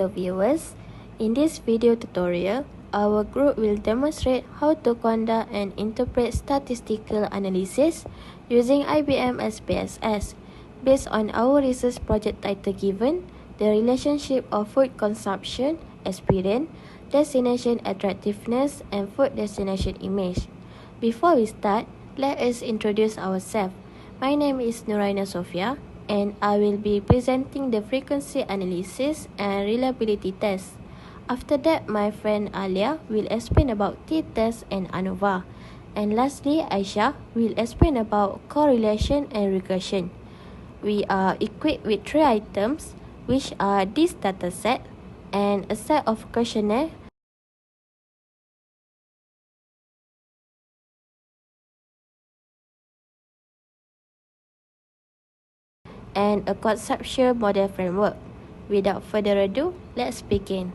Hello viewers, in this video tutorial, our group will demonstrate how to conduct and interpret statistical analysis using IBM SPSS based on our research project title given, the relationship of food consumption, experience, destination attractiveness and food destination image. Before we start, let us introduce ourselves. My name is Nuraina Sofia and I will be presenting the frequency analysis and reliability test. After that, my friend Alia will explain about t-test and ANOVA. And lastly, Aisha will explain about correlation and regression. We are equipped with 3 items, which are this dataset and a set of questionnaire and a conceptual model framework. Without further ado, let's begin.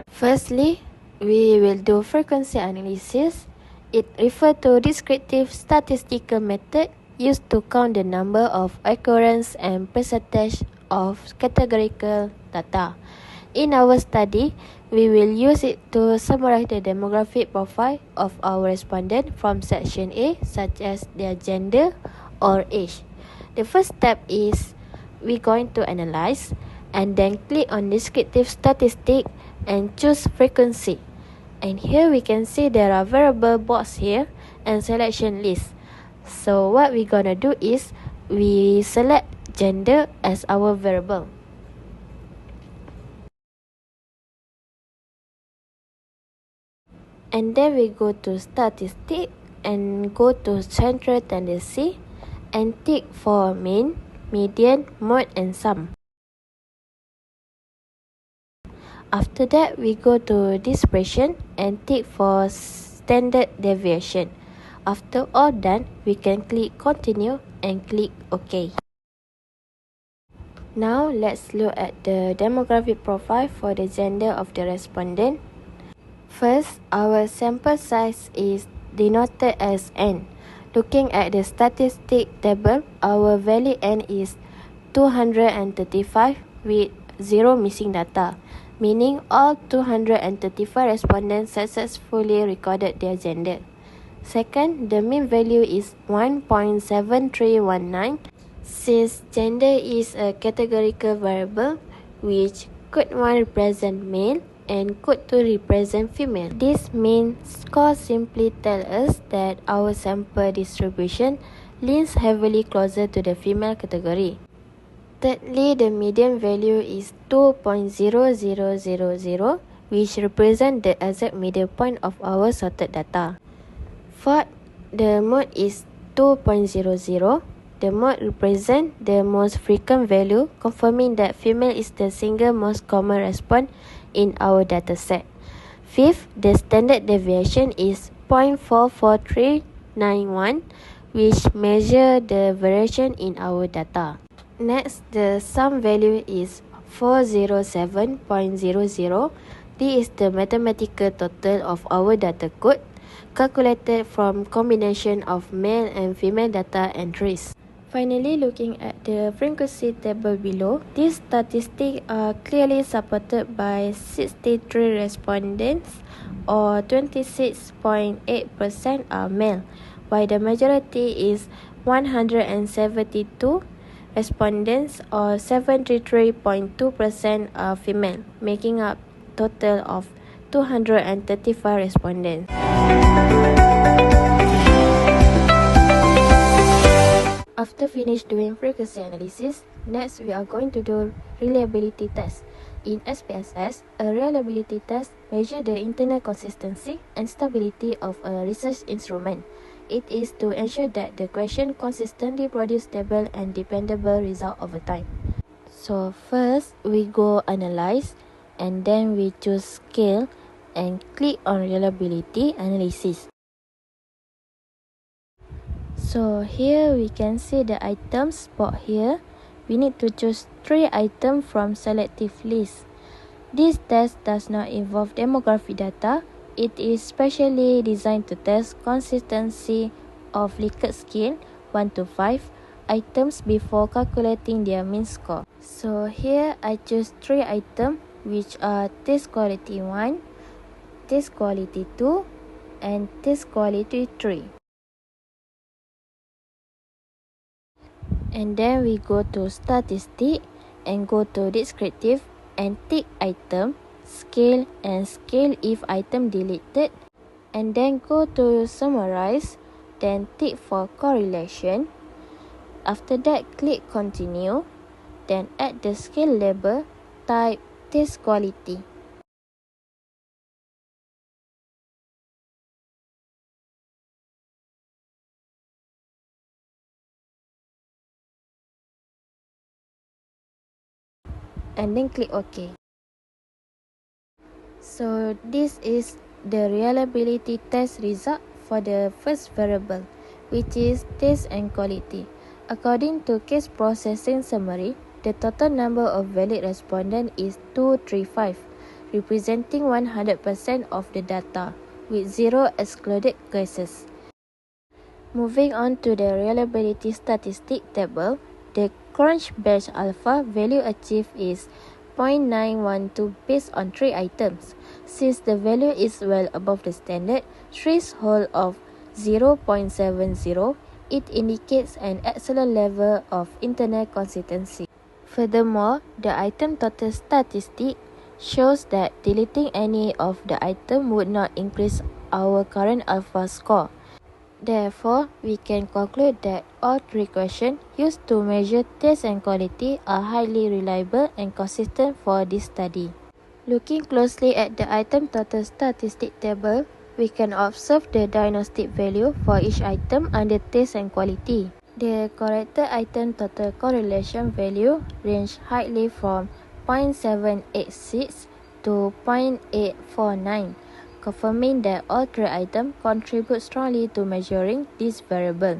Firstly, we will do frequency analysis. It refers to descriptive statistical method used to count the number of occurrence and percentage of categorical data. In our study, we will use it to summarize the demographic profile of our respondent from section A, such as their gender or age. The first step is we're going to analyze and then click on descriptive statistic and choose frequency. And here we can see there are variable box here and selection list. So what we're gonna do is we select gender as our variable. And then we go to statistic and go to central tendency and tick for mean, median, mode and sum. After that, we go to dispersion and tick for standard deviation. After all done, we can click continue and click OK. Now let's look at the demographic profile for the gender of the respondent. First, our sample size is denoted as n. Looking at the statistic table, our value n is 235 with 0 missing data, meaning all 235 respondents successfully recorded their gender. Second, the mean value is 1.7319. Since gender is a categorical variable, which could one represent male and could 2 represent female. This means score simply tell us that our sample distribution leans heavily closer to the female category. Thirdly, the median value is 2.0000, which represents the exact middle point of our sorted data. Fourth, the mode is 2.00. The mode represents the most frequent value, confirming that female is the single most common response in our dataset. Fifth, the standard deviation is 0.44391, which measures the variation in our data. Next, the sum value is 407.00. This is the mathematical total of our data code, calculated from combination of male and female data entries. Finally, looking at the frequency table below, these statistics are clearly supported by 63 respondents, or 26.8% are male, while the majority is 172 respondents, or 73.2% are female, making up total of 235 respondents. After finish doing frequency analysis, next we are going to do reliability test. In SPSS, a reliability test measures the internal consistency and stability of a research instrument. It is to ensure that the question consistently produce stable and dependable result over time. So first, we go analyze and then we choose scale and click on reliability analysis. So here we can see the items spot here. We need to choose 3 items from selective list. This test does not involve demographic data. It is specially designed to test consistency of Likert scale 1 to 5 items before calculating their mean score. So here I choose 3 items, which are taste quality 1, taste quality 2, and taste quality 3. And then we go to statistic and go to descriptive and tick item, scale and scale if item deleted, and then go to summarize, then tick for correlation. After that, click continue, then add the scale label, type taste quality. And then click OK. So this is the reliability test result for the first variable, which is taste and quality. According to case processing summary, the total number of valid respondents is 235, representing 100% of the data, with 0 excluded cases. Moving on to the reliability statistic table, the crunch batch alpha value achieved is 0.912 based on 3 items. Since the value is well above the standard threshold of 0.70, it indicates an excellent level of internal consistency. Furthermore, the item total statistic shows that deleting any of the item would not increase our current alpha score. Therefore, we can conclude that all 3 questions used to measure taste and quality are highly reliable and consistent for this study. Looking closely at the item total statistic table, we can observe the diagnostic value for each item under taste and quality. The corrected item total correlation value range highly from 0.786 to 0.849. Confirming that all 3 items contribute strongly to measuring this variable.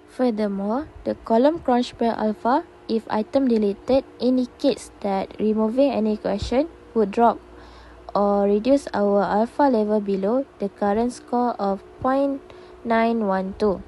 Furthermore, the column crunch pair alpha, if item deleted, indicates that removing any question would drop or reduce our alpha level below the current score of 0.912.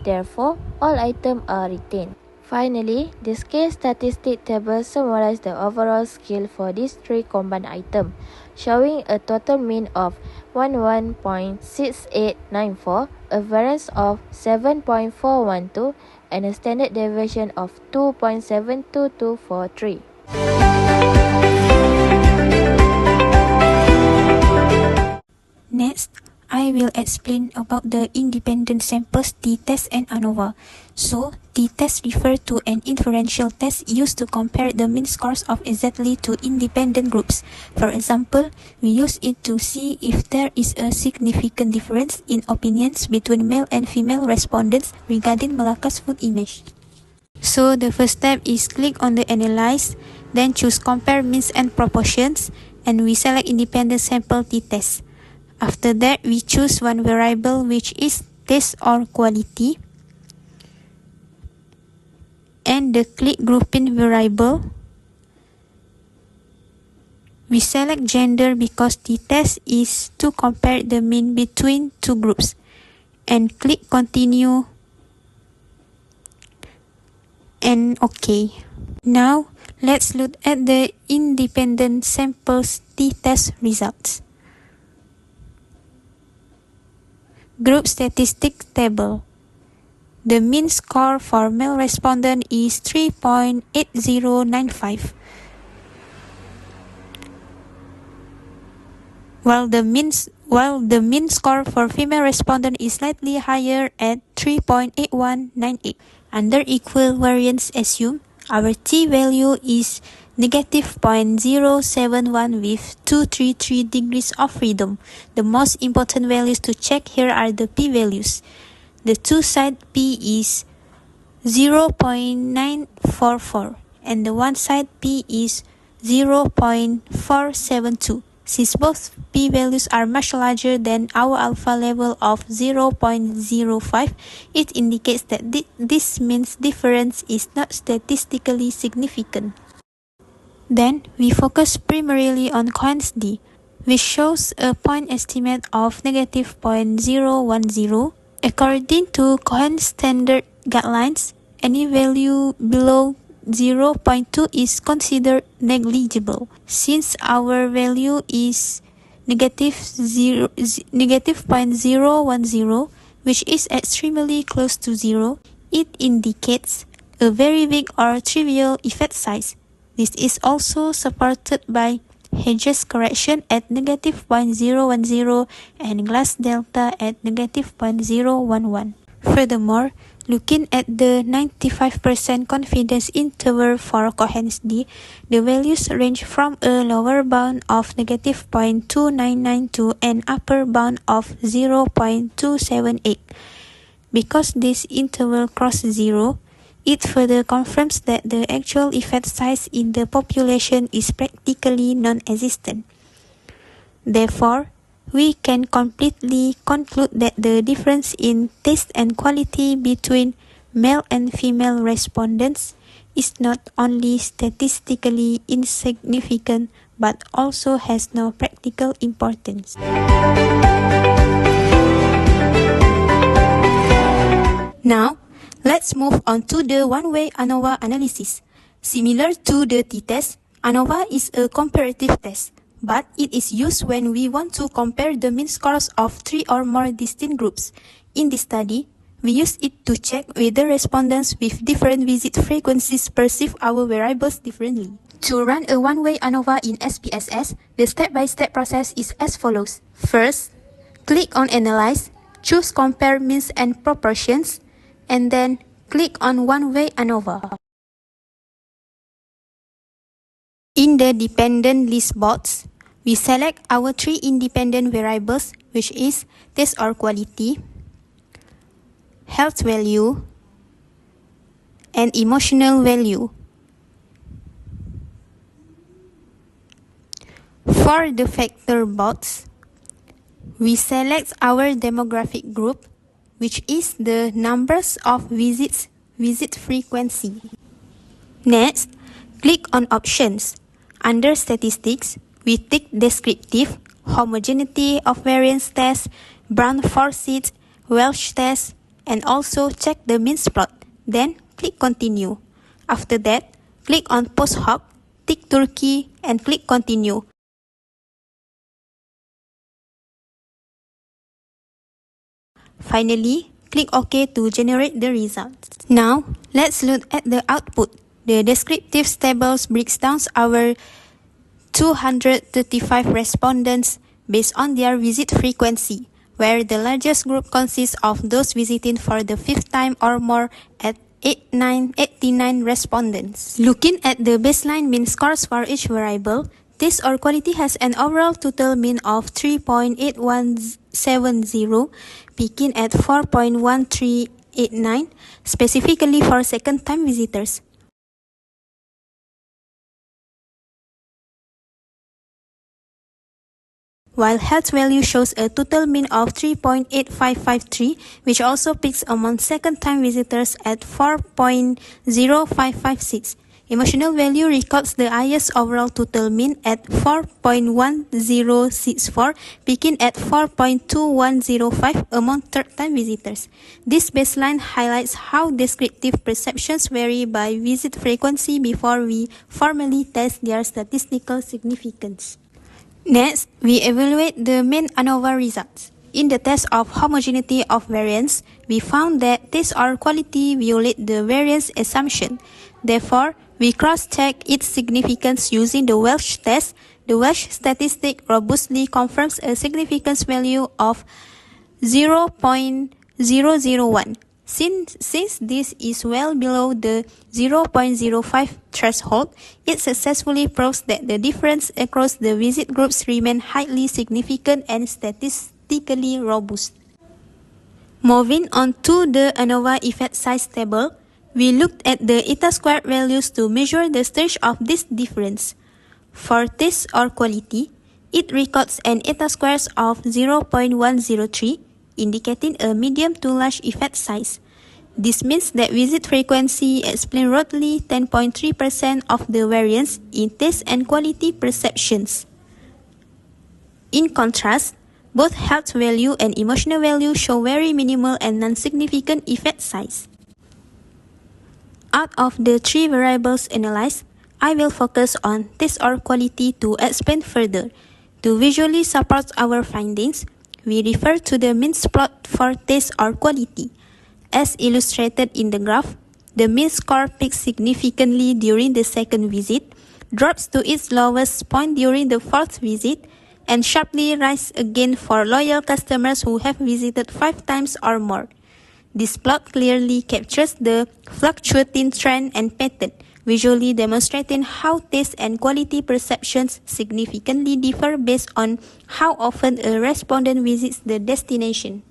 Therefore, all items are retained. Finally, the scale statistic table summarizes the overall scale for these 3 combined items, showing a total mean of 11.6894, a variance of 7.412, and a standard deviation of 2.72243. Next, I will explain about the independent samples t-test and ANOVA. So, t-test refers to an inferential test used to compare the mean scores of exactly 2 independent groups. For example, we use it to see if there is a significant difference in opinions between male and female respondents regarding Malacca's food image. So, the first step is click on the Analyze, then choose Compare Means and Proportions, and we select Independent Sample t-test. After that, we choose one variable, which is taste or quality, and the click grouping variable. We select gender because the test is to compare the mean between 2 groups, and click continue and OK. Now, let's look at the independent samples t-test results. Group Statistics Table. The mean score for male respondent is 3.8095, while the mean score for female respondent is slightly higher at 3.8198. Under equal variance assume, our t-value is negative 0.071 with 233 degrees of freedom. The most important values to check here are the p-values. The two-side p is 0.944 and the one-side p is 0.472. Since both p-values are much larger than our alpha level of 0.05, it indicates that this means difference is not statistically significant. Then, we focus primarily on Cohen's d, which shows a point estimate of negative 0.010. According to Cohen's standard guidelines, any value below 0.2 is considered negligible. Since our value is negative 0.010, which is extremely close to 0, it indicates a very big or trivial effect size. This is also supported by Hedges correction at negative 0.010 and glass delta at negative 0.011. Furthermore, looking at the 95% confidence interval for coherence D, the values range from a lower bound of negative 0.299 to an upper bound of 0.278. Because this interval crosses 0, it further confirms that the actual effect size in the population is practically non-existent. Therefore, we can completely conclude that the difference in taste and quality between male and female respondents is not only statistically insignificant but also has no practical importance. Now, let's move on to the one-way ANOVA analysis. Similar to the t-test, ANOVA is a comparative test, but it is used when we want to compare the mean scores of 3 or more distinct groups. In this study, we use it to check whether respondents with different visit frequencies perceive our variables differently. To run a one-way ANOVA in SPSS, the step-by-step process is as follows. First, click on Analyze, choose Compare Means and Proportions, and then click on One-Way ANOVA. In the dependent list box, we select our 3 independent variables, which is taste or quality, health value, and emotional value. For the factor box, we select our demographic group, which is the numbers of visit frequency. Next, click on Options. Under Statistics, we tick Descriptive, Homogeneity of Variance Test, Brown Forsyth, Welsh Test, and also check the means plot. Then, click Continue. After that, click on Post Hoc, tick Turkey, and click Continue. Finally, click OK to generate the results. Now, let's look at the output. The descriptive tables breaks down our 235 respondents based on their visit frequency, where the largest group consists of those visiting for the 5th time or more at 89 respondents. Looking at the baseline mean scores for each variable, taste or quality has an overall total mean of 3.8170, peaking at 4.1389, specifically for second-time visitors. While health value shows a total mean of 3.8553, which also peaks among second-time visitors at 4.0556. Emotional value records the highest overall total mean at 4.1064, peaking at 4.2105 among third-time visitors. This baseline highlights how descriptive perceptions vary by visit frequency before we formally test their statistical significance. Next, we evaluate the main ANOVA results. In the test of homogeneity of variance, we found that taste or quality violate the variance assumption. Therefore, we cross-check its significance using the Welsh test. The Welsh statistic robustly confirms a significance value of 0.001. Since this is well below the 0.05 threshold, it successfully proves that the difference across the visit groups remain highly significant and statistically robust. Moving on to the ANOVA effect size table, we looked at the eta squared values to measure the stage of this difference. For taste or quality, it records an eta squares of 0.103, indicating a medium to large effect size. This means that visit frequency explains roughly 10.3% of the variance in taste and quality perceptions. In contrast, both health value and emotional value show very minimal and non-significant effect size. Out of the three variables analyzed, I will focus on taste or quality to explain further. To visually support our findings, we refer to the mean plot for taste or quality. As illustrated in the graph, the mean score peaks significantly during the second visit, drops to its lowest point during the fourth visit, and sharply rises again for loyal customers who have visited 5 times or more. This plot clearly captures the fluctuating trend and pattern, visually demonstrating how taste and quality perceptions significantly differ based on how often a respondent visits the destination.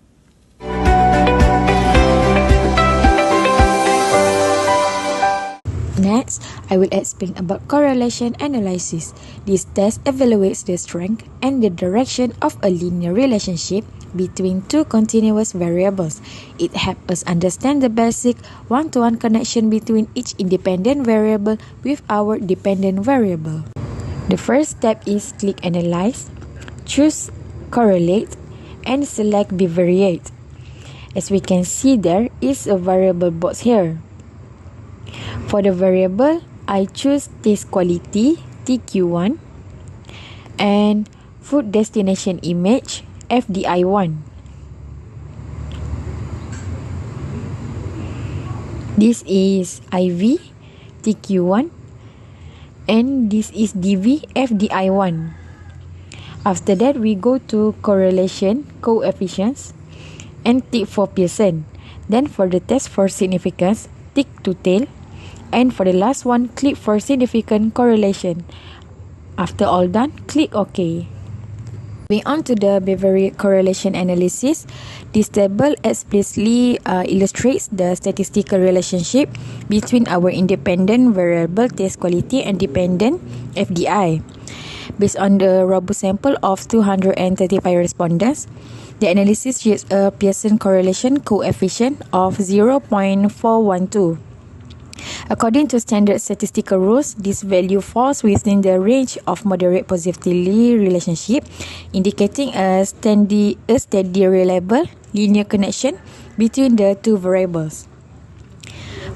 Next, I will explain about correlation analysis. This test evaluates the strength and the direction of a linear relationship between two continuous variables. It helps us understand the basic one-to-one connection between each independent variable with our dependent variable. The first step is click Analyze, choose Correlate, and select Bivariate. As we can see, there is a variable box here. For the variable, I choose taste quality, TQ1, and food destination image, FDI1. This is IV, TQ1, and this is DV, FDI1. After that, we go to correlation, coefficients, and tick for Pearson. Then for the test for significance, tick to tail. And for the last one, click for significant correlation. After all done, click OK. Moving on to the bivariate correlation analysis, this table explicitly illustrates the statistical relationship between our independent variable taste quality and dependent FDI. Based on the robust sample of 235 respondents, the analysis yields a Pearson correlation coefficient of 0.412. According to standard statistical rules, this value falls within the range of moderate positivity relationship, indicating a steady, reliable, linear connection between the two variables.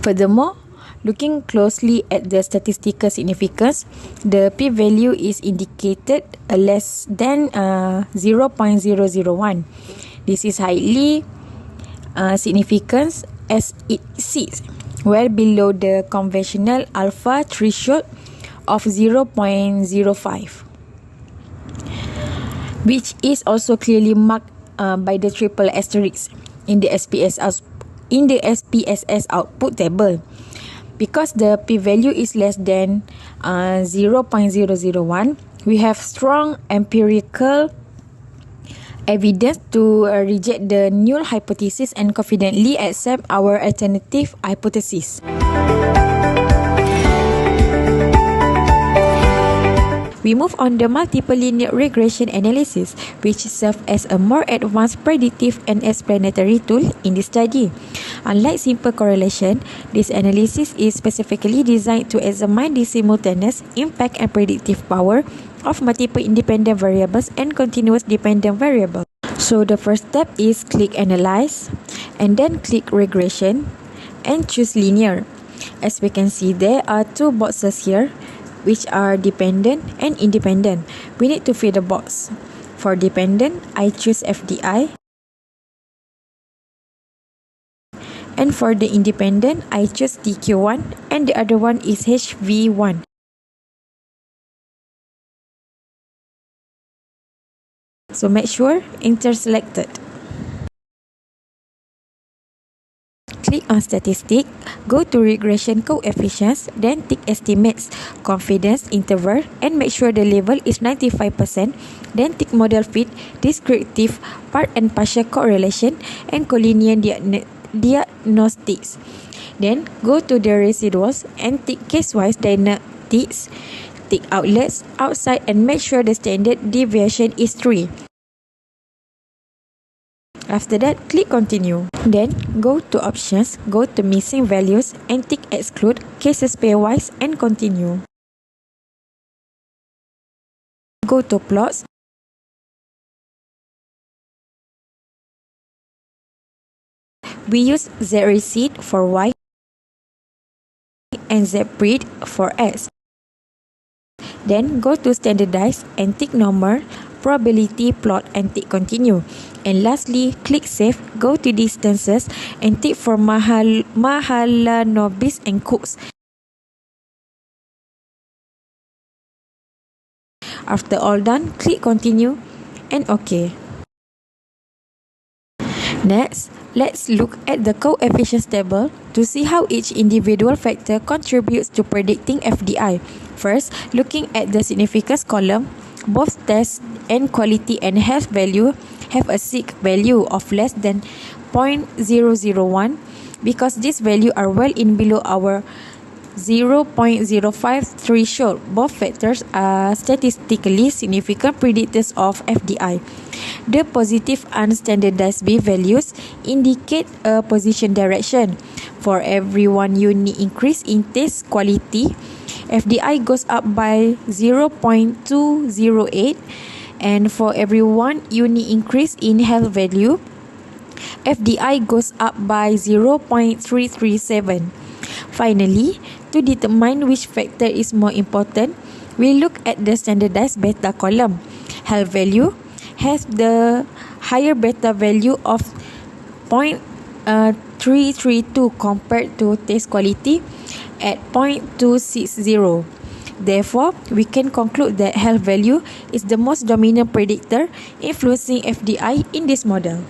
Furthermore, looking closely at the statistical significance, the p-value is indicated less than 0.001. This is highly significant as it sits well below the conventional alpha threshold of 0.05, which is also clearly marked by the triple asterisk in the SPSS output table. Because the p-value is less than 0.001, we have strong empirical evidence to reject the null hypothesis and confidently accept our alternative hypothesis. We move on the multiple linear regression analysis, which serves as a more advanced predictive and explanatory tool in this study. Unlike simple correlation, this analysis is specifically designed to examine the simultaneous impact and predictive power of multiple independent variables and continuous dependent variables. So the first step is click Analyze, and then click Regression, and choose Linear. As we can see, there are two boxes here, which are dependent and independent. We need to fill the box. For dependent, I choose FDI. And for the independent, I choose TQ1, and the other one is HV1. So make sure enter selected. Click on Statistic, go to Regression Coefficients, then tick Estimates, Confidence Interval, and make sure the level is 95%. Then tick Model Fit, Descriptive, Part and Partial Correlation, and Collinear Diagnostics. Then go to the Residuals and tick Case-Wise Diagnostics, tick Outlets, Outside, and make sure the standard deviation is 3. After that, click Continue. Then, go to Options, go to Missing Values, and tick Exclude, Cases Pairwise, and Continue. Go to Plots. We use Z-Receipt for Y. and Z-breed for S. Then go to standardize and tick normal, probability plot and tick continue. And lastly, click save, go to distances and tick for Mahalanobis and Cooks. After all done, click continue and OK. Next, let's look at the coefficients table to see how each individual factor contributes to predicting FDI. First, looking at the significance column, both test and quality and health value have a SIG value of less than 0.001 because these values are well in below our 0.05 threshold. Both factors are statistically significant predictors of FDI. The positive unstandardized B values indicate a position direction. For every 1 unit increase in test quality, FDI goes up by 0.208, and for every 1 unit increase in health value, FDI goes up by 0.337. Finally, to determine which factor is more important, we look at the standardized beta column. Health value has the higher beta value of 0.332 compared to test quality at 0.260. Therefore, we can conclude that health value is the most dominant predictor influencing FDI in this model.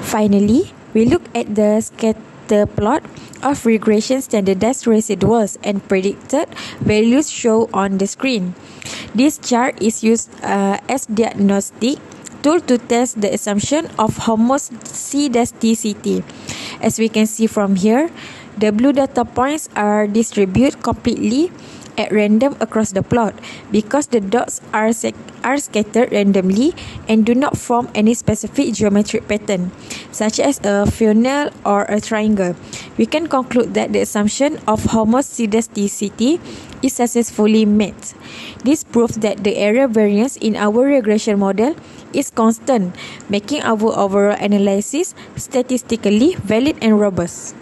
Finally, we look at the scatter plot of regression standardized residuals and predicted values shown on the screen. This chart is used as diagnostic tool to test the assumption of homoscedasticity. As we can see from here, the blue data points are distributed completely at random across the plot because the dots are scattered randomly and do not form any specific geometric pattern, such as a funnel or a triangle. We can conclude that the assumption of homoscedasticity is successfully met. This proves that the error variance in our regression model is constant, making our overall analysis statistically valid and robust.